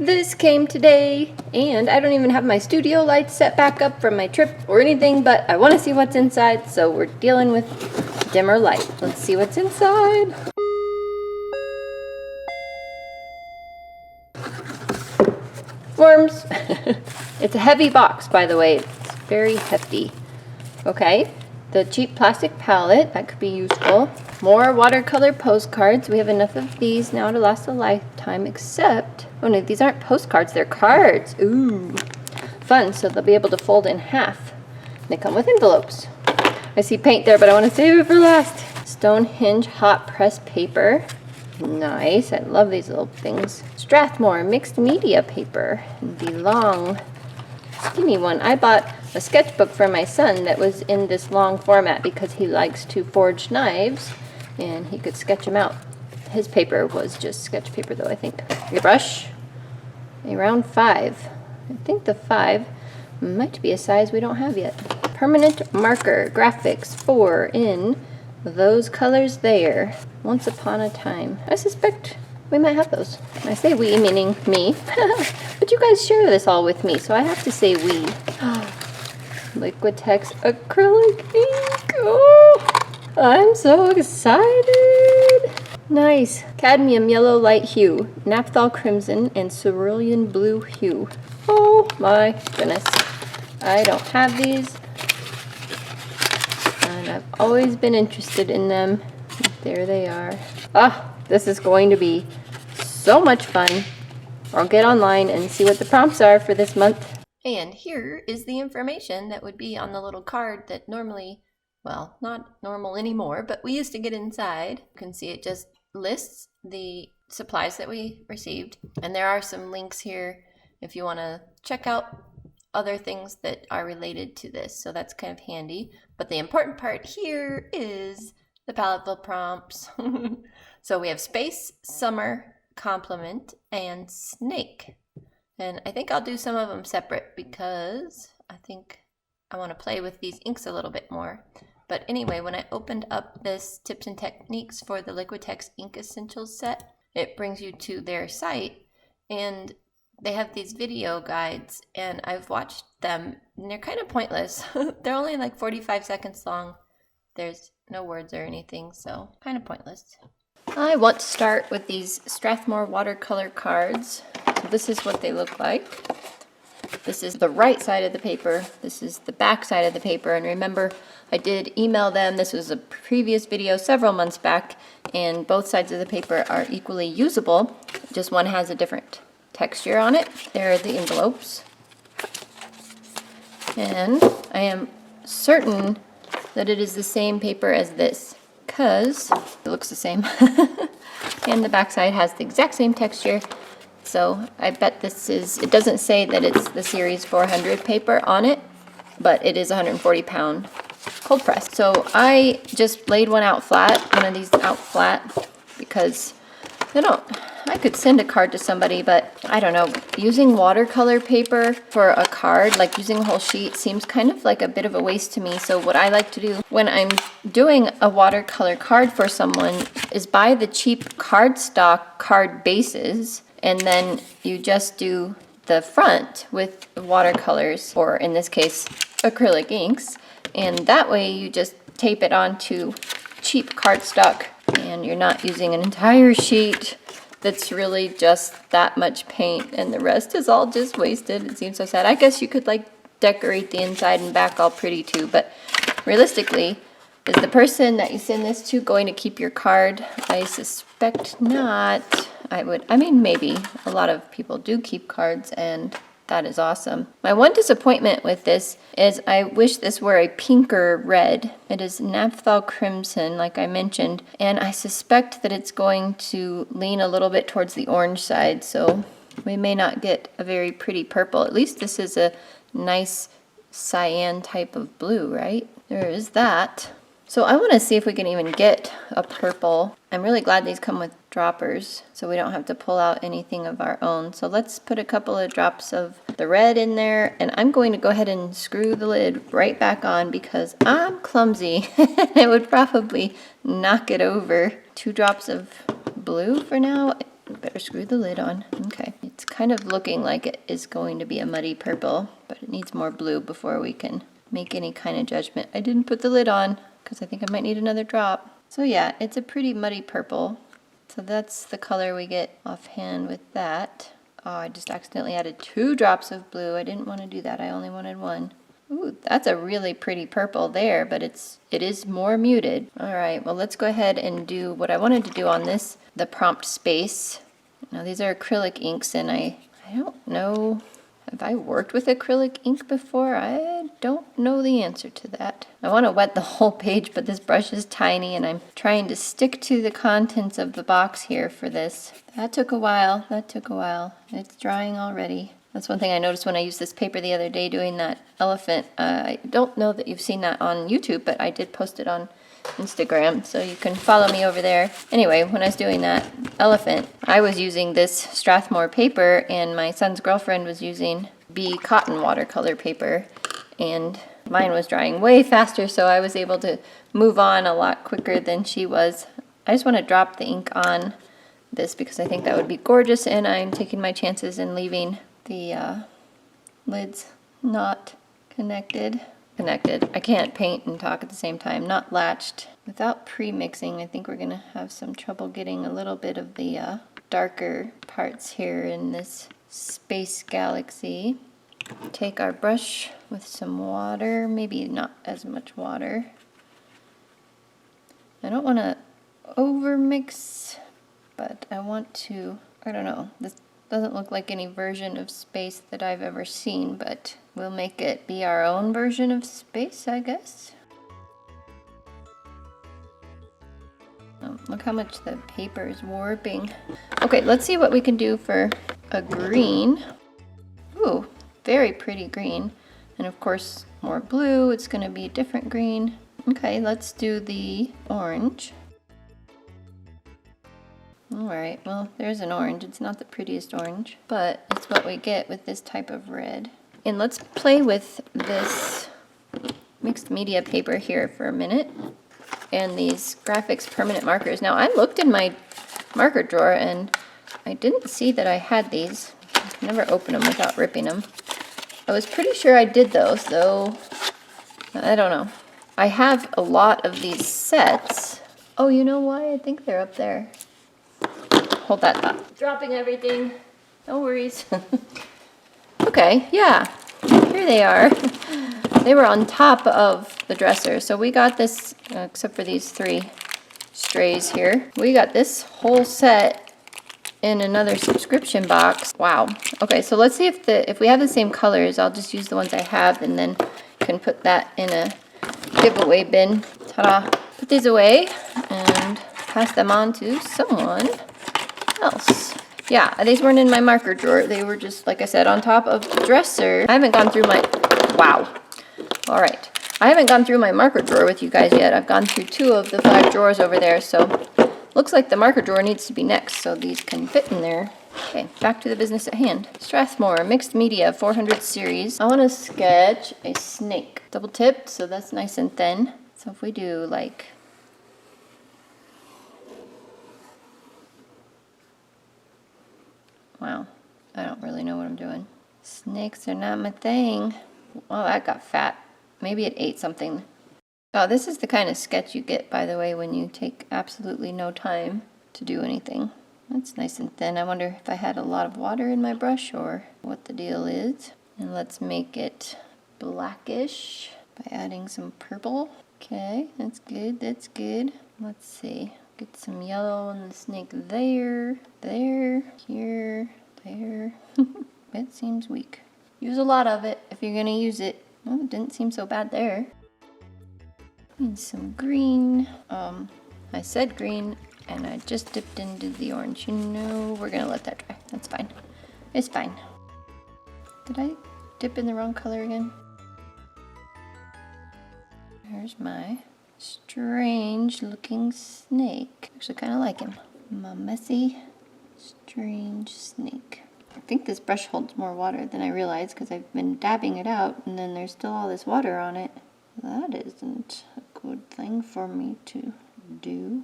This came today, and I don't even have my studio lights set back up from my trip or anything, but I want to see what's inside, so we're dealing with dimmer light. Let's see what's inside. Worms. It's a heavy box, by the way. It's very hefty. Okay, the cheap plastic palette, that could be useful. More watercolor postcards. We have enough of these now to last a lifetime, except, oh no, these aren't postcards, they're cards. Ooh, fun. So they'll be able to fold in half. They come with envelopes. I see paint there, but I want to save it for last. Stonehenge hot press paper. Nice, I love these little things. Strathmore mixed media paper. The long, skinny one. I bought a sketchbook for my son that was in this long format because he likes to forge knives and he could sketch them out. His paper was just sketch paper though, I think. A brush, a round 5. I think the 5 might be a size we don't have yet. Permanent marker, graphics 4 in those colors there. Once upon a time. I suspect we might have those. I say we, meaning me. But you guys share this all with me, so I have to say we. Liquitex Acrylic ink. Oh, I'm so excited. Nice. Cadmium yellow light hue, naphthol crimson, and cerulean blue hue. Oh my goodness. I don't have these. And I've always been interested in them. There they are. Ah, this is going to be so much fun. I'll get online and see what the prompts are for this month. And here is the information that would be on the little card that normally, well, not normal anymore, but we used to get inside. You can see it just lists the supplies that we received. And there are some links here if you want to check out other things that are related to this. So that's kind of handy. But the important part here is the Paletteful prompts. So we have space, summer, compliment, and snake. And I think I'll do some of them separate because I think I want to play with these inks a little bit more. But anyway, when I opened up this tips and techniques for the Liquitex Ink Essentials set, it brings you to their site and they have these video guides and I've watched them and they're kind of pointless. They're only like 45 seconds long. There's no words or anything, so kind of pointless. I want to start with these Strathmore watercolor cards. This is what they look like. This is the right side of the paper. This is the back side of the paper. And remember, I did email them. This was a previous video several months back, and both sides of the paper are equally usable. Just one has a different texture on it. There are the envelopes. And I am certain that it is the same paper as this because it looks the same. And the back side has the exact same texture. So I bet this is, it doesn't say that it's the Series 400 paper on it, but it is 140-pound cold press. So I just laid one out flat, one of these out flat, because I could send a card to somebody, but I don't know, using watercolor paper for a card, like using a whole sheet, seems kind of like a bit of a waste to me. So what I like to do when I'm doing a watercolor card for someone is buy the cheap cardstock card bases, and then you just do the front with watercolors, or in this case, acrylic inks, and that way you just tape it onto cheap cardstock, and you're not using an entire sheet that's really just that much paint, and the rest is all just wasted. It seems so sad. I guess you could like decorate the inside and back all pretty too, but realistically, is the person that you send this to going to keep your card? I suspect not. I mean, maybe. A lot of people do keep cards, and that is awesome. My one disappointment with this is I wish this were a pinker red. It is naphthol crimson, like I mentioned, and I suspect that it's going to lean a little bit towards the orange side, so we may not get a very pretty purple. At least this is a nice cyan type of blue, right? There is that. So I want to see if we can even get a purple. I'm really glad these come with droppers, so we don't have to pull out anything of our own. So let's put a couple of drops of the red in there, and I'm going to go ahead and screw the lid right back on because I'm clumsy. It would probably knock it over. 2 drops of blue for now. Better screw the lid on. Okay. It's kind of looking like it is going to be a muddy purple, but it needs more blue before we can make any kind of judgment. I didn't put the lid on because I think I might need another drop. So yeah, it's a pretty muddy purple. So that's the color we get offhand with that. Oh, I just accidentally added 2 drops of blue. I didn't want to do that. I only wanted 1. Ooh, that's a really pretty purple there, but it is more muted. All right, well, let's go ahead and do what I wanted to do on this, the prompt space. Now these are acrylic inks, and I don't know, have I worked with acrylic ink before? I don't know the answer to that. I want to wet the whole page, but this brush is tiny, and I'm trying to stick to the contents of the box here for this. That took a while. It's drying already. That's one thing I noticed when I used this paper the other day doing that elephant. I don't know that you've seen that on YouTube, but I did post it on Instagram, so you can follow me over there. Anyway, when I was doing that elephant, I was using this Strathmore paper, and my son's girlfriend was using B cotton watercolor paper, and mine was drying way faster, so I was able to move on a lot quicker than she was. I just want to drop the ink on this because I think that would be gorgeous, and I'm taking my chances in leaving the lids not connected. I can't paint and talk at the same time. Not latched. Without pre-mixing, I think we're going to have some trouble getting a little bit of the darker parts here in this space galaxy. Take our brush with some water, maybe not as much water. I don't want to over mix, but I want to, I don't know, this doesn't look like any version of space that I've ever seen, but we'll make it be our own version of space, I guess. Oh, look how much the paper is warping. Okay, let's see what we can do for a green. Ooh, very pretty green. And of course, more blue, it's gonna be a different green. Okay, let's do the orange. Alright, well, there's an orange. It's not the prettiest orange, but it's what we get with this type of red. And let's play with this mixed media paper here for a minute. And these graphics permanent markers. Now, I looked in my marker drawer and I didn't see that I had these. I can never open them without ripping them. I was pretty sure I did those, though I don't know. I have a lot of these sets. Oh, you know why? I think they're up there. Hold that thought. Dropping everything. No worries. Okay, yeah. Here they are. They were on top of the dresser. So we got this, except for these 3 strays here. We got this whole set in another subscription box. Wow. Okay, so let's see if we have the same colors. I'll just use the ones I have and then can put that in a giveaway bin. Ta-da. Put these away and pass them on to someone else. Yeah, these weren't in my marker drawer. They were just, like I said, on top of the dresser. I haven't gone through my, wow. All right. I haven't gone through my marker drawer with you guys yet. I've gone through 2 of the 5 drawers over there, so looks like the marker drawer needs to be next, so these can fit in there. Okay, back to the business at hand. Strathmore Mixed Media 400 series. I want to sketch a snake. Double tipped, so that's nice and thin. So if we do like, wow, I don't really know what I'm doing. Snakes are not my thing. Oh, that got fat. Maybe it ate something. Oh, this is the kind of sketch you get, by the way, when you take absolutely no time to do anything. That's nice and thin. I wonder if I had a lot of water in my brush or what the deal is. And let's make it blackish by adding some purple. Okay, that's good, that's good. Let's see. Get some yellow on the snake there, there, here, there. It seems weak. Use a lot of it if you're gonna use it. Oh, it didn't seem so bad there. And some green. I said green and I just dipped into the orange. You know, we're gonna let that dry. That's fine. It's fine. Did I dip in the wrong color again? Here's my strange looking snake. Actually kind of like him. My messy, strange snake. I think this brush holds more water than I realized because I've been dabbing it out and then there's still all this water on it. That isn't a good thing for me to do.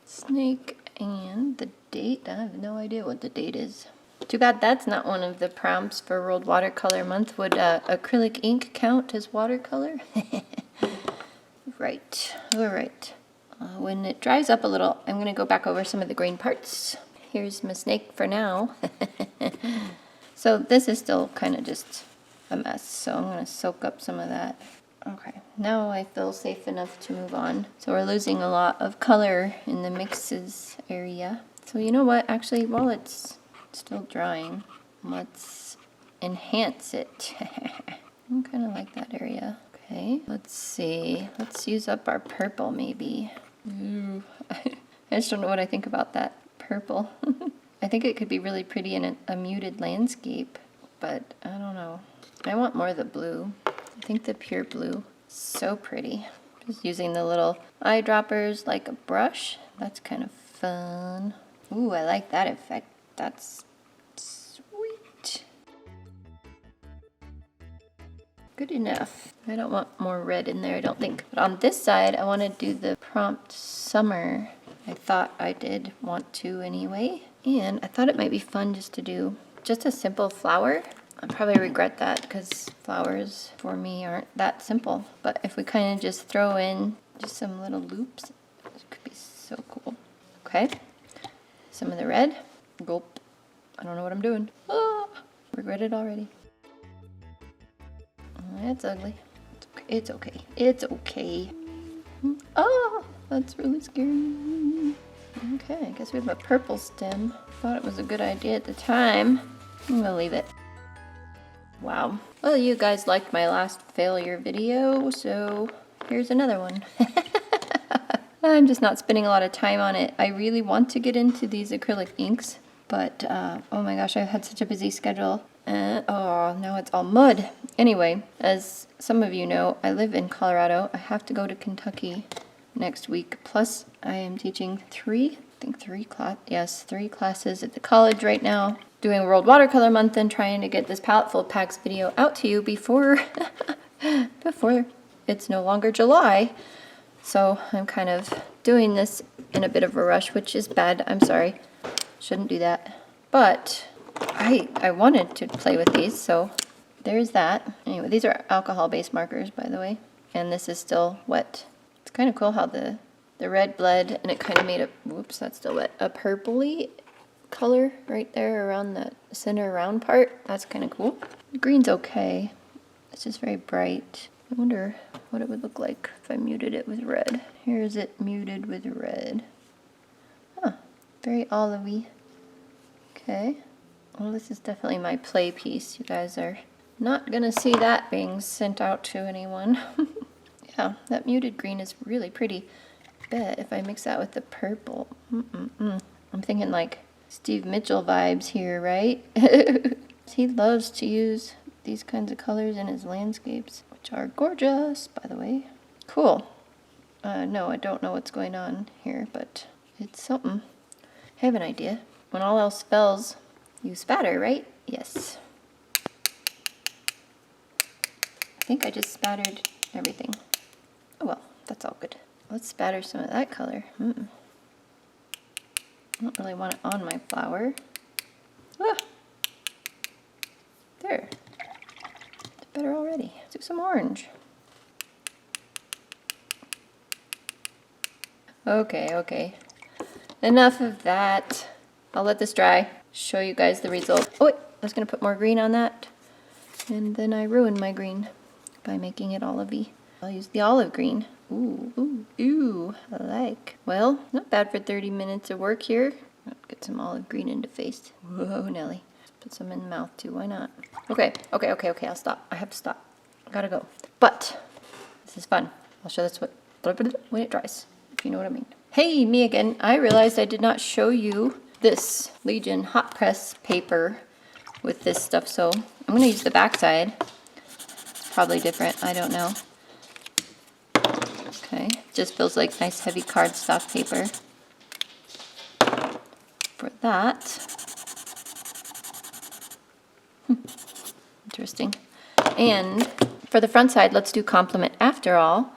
Snake and the date. I have no idea what the date is. Too bad that's not one of the prompts for World Watercolor Month. Would acrylic ink count as watercolor? Right, all right. When it dries up a little, I'm gonna go back over some of the green parts. Here's my snake for now. So this is still kind of just a mess, so I'm gonna soak up some of that. Okay, now I feel safe enough to move on. So we're losing a lot of color in the mixes area. So you know what, actually, while it's still drying, let's enhance it. I kind of like that area. Okay, let's see. Let's use up our purple maybe. Ooh. I just don't know what I think about that purple. I think it could be really pretty in a muted landscape, but I don't know. I want more of the blue. I think the pure blue is so pretty. Just using the little eyedroppers like a brush. That's kind of fun. Ooh, I like that effect. That's sweet. Good enough. I don't want more red in there, I don't think. But on this side, I want to do the prompt summer. I thought I did want to anyway. And I thought it might be fun just to do just a simple flower. I'll probably regret that because flowers for me aren't that simple. But if we kind of just throw in just some little loops, it could be so cool. Okay, some of the red. Gulp. I don't know what I'm doing. Ah, regret it already. That's ugly. It's okay. It's okay. Oh, that's really scary. Okay, I guess we have a purple stem. Thought it was a good idea at the time. I'm gonna leave it. Wow. Well, you guys liked my last failure video, so here's another one. I'm just not spending a lot of time on it. I really want to get into these acrylic inks, but oh my gosh, I've had such a busy schedule. Oh, now it's all mud. Anyway, as some of you know, I live in Colorado. I have to go to Kentucky next week. Plus, I am teaching three classes at the college right now. Doing World Watercolor Month and trying to get this Paletteful Packs video out to you before it's no longer July. So I'm kind of doing this in a bit of a rush, which is bad. I'm sorry. Shouldn't do that. But I wanted to play with these, so there's that. Anyway, these are alcohol-based markers, by the way. And this is still wet. It's kind of cool how the red bled and it kind of made a, whoops, that's still wet, a purpley color right there around the center round part. That's kind of cool. The green's okay. It's just very bright. I wonder what it would look like if I muted it with red. Here is it muted with red. Huh, very olivey. Okay. Well, this is definitely my play piece. You guys are not gonna see that being sent out to anyone. Yeah, that muted green is really pretty. I bet if I mix that with the purple, I'm thinking like Steve Mitchell vibes here, right? He loves to use these kinds of colors in his landscapes, which are gorgeous, by the way. Cool. No, I don't know what's going on here, but it's something. I have an idea. When all else fails, you spatter, right? Yes. I think I just spattered everything. Oh well, that's all good. Let's spatter some of that color. I don't really want it on my flower. Ah, there. It's better already. Let's do some orange. Okay. Enough of that. I'll let this dry. Show you guys the result. Oh wait, I was gonna put more green on that. And then I ruined my green by making it olivey. I'll use the olive green. Ooh, I like. Well, not bad for 30 minutes of work here. I'll get some olive green into face. Whoa, Nelly. Put some in the mouth too, why not? Okay, I'll stop. I have to stop. Gotta go. But, this is fun. I'll show this when it dries, if you know what I mean. Hey, me again. I realized I did not show you this Legion hot press paper with this stuff, so I'm gonna use the back side. It's probably different, I don't know. Okay, just feels like nice heavy cardstock paper. For that. Interesting. And for the front side, let's do complement after all,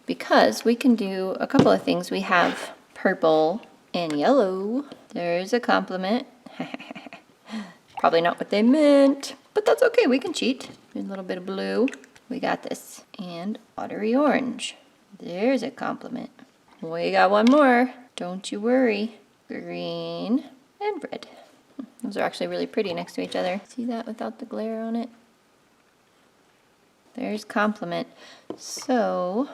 because we can do a couple of things. We have purple and yellow. There's a complement. probably not what they meant, but that's okay, we can cheat. A little bit of blue, we got this. And watery orange, there's a compliment. We got one more, don't you worry. Green and red. Those are actually really pretty next to each other. See that without the glare on it? There's compliment. So,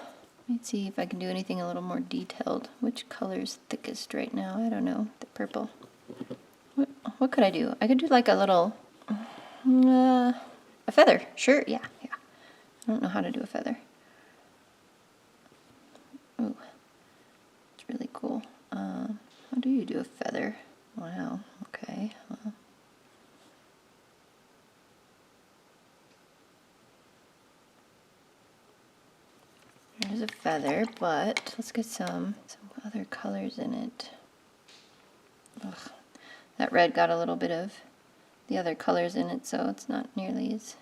let's see if I can do anything a little more detailed. Which color is thickest right now? I don't know. The purple. What could I do? I could do like a little, a feather. Sure, yeah. I don't know how to do a feather. Ooh, it's really cool. How do you do a feather? Wow, okay. Well. There's a feather, but let's get some other colors in it. Ugh, that red got a little bit of the other colors in it, so it's not nearly as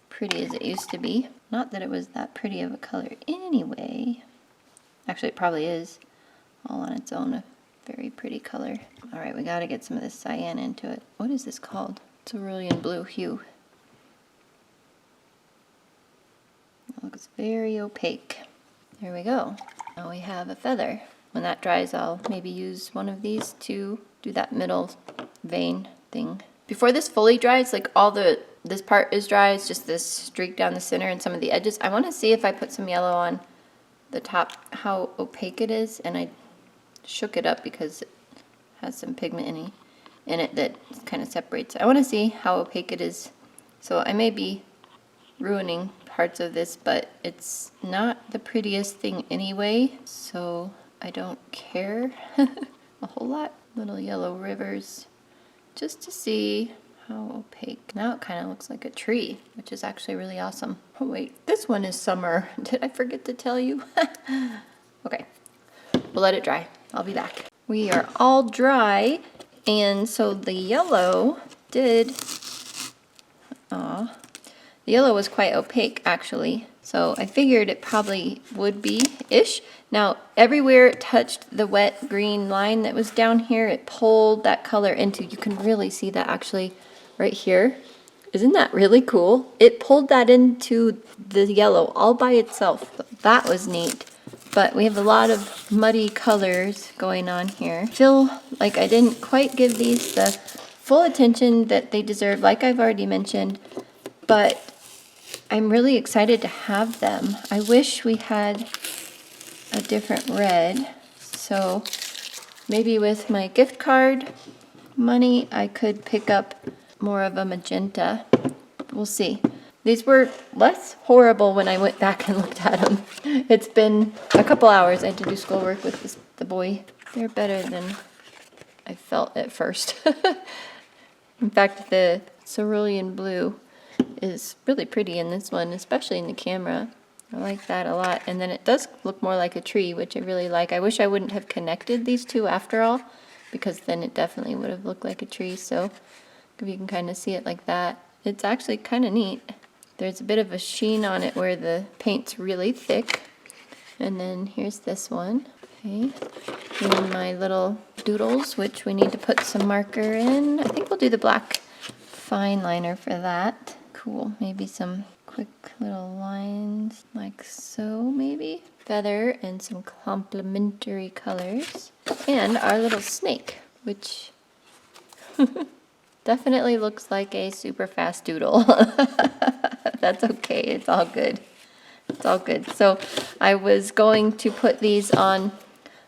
pretty as it used to be. Not that it was that pretty of a color anyway. Actually, it probably is all on its own a very pretty color. All right, we got to get some of this cyan into it. What is this called? Cerulean blue hue. It looks very opaque. There we go. Now we have a feather. When that dries, I'll maybe use one of these to do that middle vein thing. Before this fully dries, like this part is dry, it's just this streak down the center and some of the edges. I want to see if I put some yellow on the top, how opaque it is, and I shook it up because it has some pigment in it that kind of separates. I want to see how opaque it is. So I may be ruining parts of this, but it's not the prettiest thing anyway, so I don't care a whole lot. Little yellow rivers, just to see how opaque. Now it kind of looks like a tree, which is actually really awesome. Oh wait, this one is summer. Did I forget to tell you? Okay, we'll let it dry. I'll be back. We are all dry, and so the yellow the yellow was quite opaque actually, so I figured it probably would be-ish. Now, everywhere it touched the wet green line that was down here, it pulled that color into, you can really see that actually right here. Isn't that really cool? It pulled that into the yellow all by itself. That was neat. But we have a lot of muddy colors going on here. I feel like I didn't quite give these the full attention that they deserve, like I've already mentioned, but I'm really excited to have them. I wish we had a different red, so maybe with my gift card money I could pick up more of a magenta. We'll see. These were less horrible when I went back and looked at them. It's been a couple hours. I had to do schoolwork with the boy. They're better than I felt at first. In fact, the cerulean blue is really pretty in this one, especially in the camera. I like that a lot. And then it does look more like a tree, which I really like. I wish I wouldn't have connected these two after all, because then it definitely would have looked like a tree. So if you can kind of see it like that, it's actually kind of neat. There's a bit of a sheen on it where the paint's really thick. And then here's this one. Okay. And my little doodles, which we need to put some marker in. I think we'll do the black fine liner for that. Cool. Maybe some quick little lines like so, maybe. Feather and some complementary colors. And our little snake, which definitely looks like a super fast doodle. That's okay. It's all good. It's all good. So I was going to put these on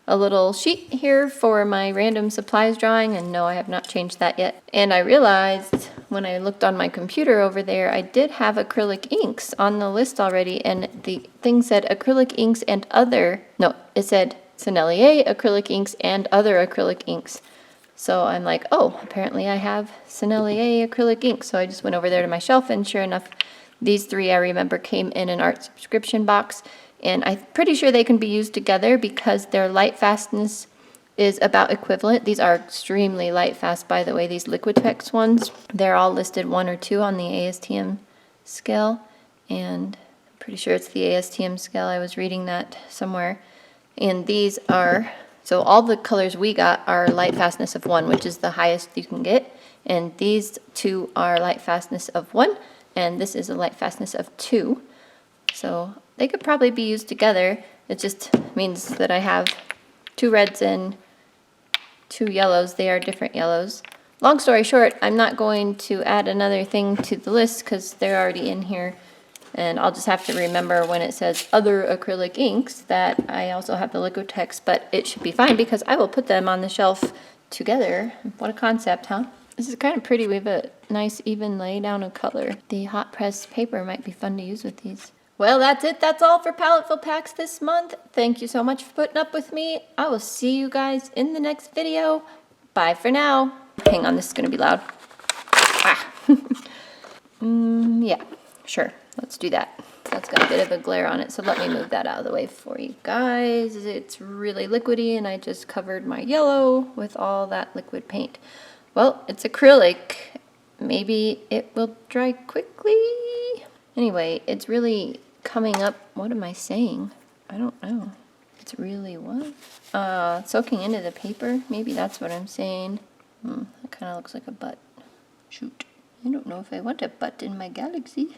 a little sheet here for my random supplies drawing, and no, I have not changed that yet. And I realized when I looked on my computer over there, I did have acrylic inks on the list already, and the thing said acrylic inks and other, no, it said Sennelier acrylic inks and other acrylic inks. So I'm like, oh, apparently I have Sennelier acrylic ink. So I just went over there to my shelf, and sure enough, these three I remember came in an art subscription box, and I'm pretty sure they can be used together because their light fastness is about equivalent. These are extremely light fast, by the way, these Liquitex ones. They're all listed 1 or 2 on the ASTM scale, and I'm pretty sure it's the ASTM scale. I was reading that somewhere. And these are, so all the colors we got are light fastness of 1, which is the highest you can get. And these two are light fastness of 1, and this is a light fastness of 2. So they could probably be used together. It just means that I have 2 reds and 2 yellows. They are different yellows. Long story short, I'm not going to add another thing to the list because they're already in here. And I'll just have to remember when it says other acrylic inks that I also have the Liquitex, but it should be fine because I will put them on the shelf together. What a concept, huh? This is kind of pretty. We have a nice even lay down of color. The hot press paper might be fun to use with these. Well, that's it. That's all for Paletteful Packs this month. Thank you so much for putting up with me. I will see you guys in the next video. Bye for now. Hang on, this is going to be loud. Ah. Yeah, sure. Let's do that. That's got a bit of a glare on it, so let me move that out of the way for you guys. It's really liquidy, and I just covered my yellow with all that liquid paint. Well, it's acrylic. Maybe it will dry quickly. Anyway, it's really coming up. What am I saying? I don't know. It's really what? Soaking into the paper? Maybe that's what I'm saying. That kind of looks like a butt. Shoot. I don't know if I want a butt in my galaxy.